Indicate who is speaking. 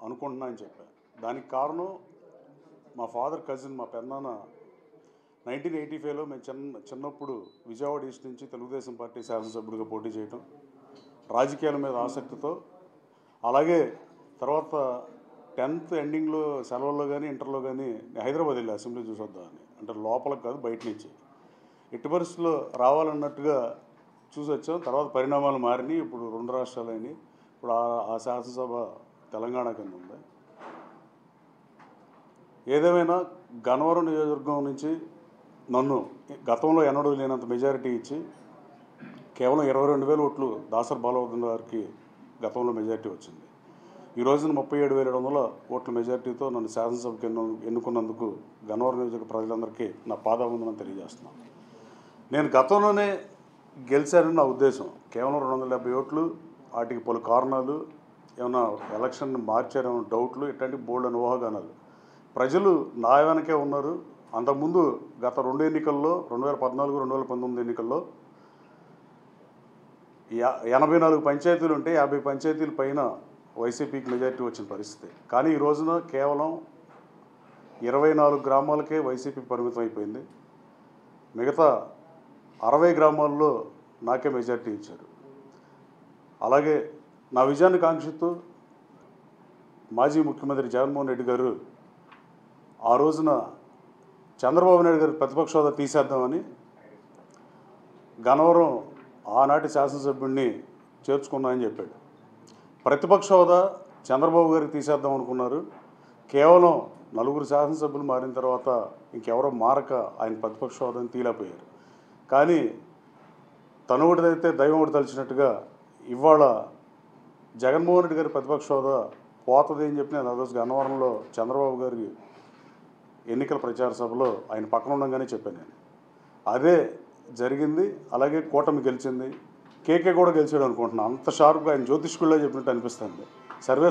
Speaker 1: అనుకుంటున్నా అని చెప్పాను. దానికి కారణం మా ఫాదర్ కజిన్ మా పెద్దనాన్న 1985లో మేము చిన్నప్పుడు విజయవాడ ఈస్ట్ నుంచి తెలుగుదేశం పార్టీ శాసనసభ్యుడిగా పోటీ చేయటం, రాజకీయాల మీద ఆసక్తితో, అలాగే తర్వాత 10th ఎండింగ్లో సెలవుల్లో కానీ ఇంటర్లో కానీ హైదరాబాద్ వెళ్ళి అసెంబ్లీ చూసొద్దామని, అంటే లోపలికి కాదు బయట నుంచి, ఎట్టి పరిస్థితుల్లో రావాలన్నట్టుగా చూసి వచ్చాం. తర్వాత పరిణామాలు మారినాయి. ఇప్పుడు 2 రాష్ట్రాలు అయినాయి. ఇప్పుడు ఆ శాసనసభ తెలంగాణ కింద ఉంది. ఏదేమైనా గన్నవరం నియోజకవర్గం నుంచి నన్ను గతంలో ఎన్నడూ లేనంత మెజారిటీ ఇచ్చి కేవలం 22,000 ఓట్లు దాసర్ బాలవర్ధన్ గారికి గతంలో మెజారిటీ వచ్చింది. ఈ రోజున 37,700 ఓట్ల మెజారిటీతో నన్ను శాసనసభకి ఎన్నుకున్నందుకు గన్నవరం నియోజక ప్రజలందరికీ నా పాదావందనం తెలియజేస్తున్నాను. నేను గతంలోనే గెలిచానని నా ఉద్దేశం. కేవలం 270 ఓట్లు, వాటికి పలు కారణాలు, ఏమైనా ఎలక్షన్ మార్చారేమో డౌట్లు, ఇట్లాంటి బోల్డ్ అని ఊహాగానాలు. ప్రజలు నా వెనకే ఉన్నారు. అంతకుముందు గత 2 ఎన్నికల్లో 2014, 2019 ఎన్నికల్లో 84 పంచాయతీలు ఉంటే 50 పంచాయతీల పైన వైసీపీకి మెజారిటీ వచ్చిన పరిస్థితి. కానీ ఈ రోజున కేవలం 24 గ్రామాలకే వైసీపీ పరిమితం అయిపోయింది. మిగతా 60 గ్రామాల్లో నాకే మెజారిటీ ఇచ్చారు. అలాగే నా విజయాన్ని కాంక్షిస్తూ మాజీ ముఖ్యమంత్రి జగన్మోహన్ రెడ్డి గారు ఆ రోజున చంద్రబాబు నాయుడు గారు ప్రతిపక్ష హోదా తీసేద్దామని గన్నవరం ఆనాటి శాసనసభ్యుడిని చేర్చుకున్నామని చెప్పాడు. ప్రతిపక్ష హోదా చంద్రబాబు గారికి తీసేద్దాం అనుకున్నారు. కేవలం 4 శాసనసభ్యులు మారిన తర్వాత ఇంకెవరో మారక ఆయన ప్రతిపక్ష హోదాని తీలేకపోయారు. కానీ తను ఒకటిదైతే దైవం ఒకటి తలిచినట్టుగా ఇవాళ జగన్మోహన్ రెడ్డి గారి ప్రతిపక్ష హోదా పోతుంది అని చెప్పి నేను ఆ రోజు గన్నవరంలో చంద్రబాబు గారి ఎన్నికల ప్రచార సభలో ఆయన పక్కన ఉండగానే చెప్పాను నేను. అదే జరిగింది. అలాగే కూటమి గెలిచింది. కేకే కూడా గెలిచాడు అనుకుంటున్నాను. అంత షార్ప్గా ఆయన జ్యోతిష్కుల్లో చెప్పినట్టు అనిపిస్తుంది. సర్వే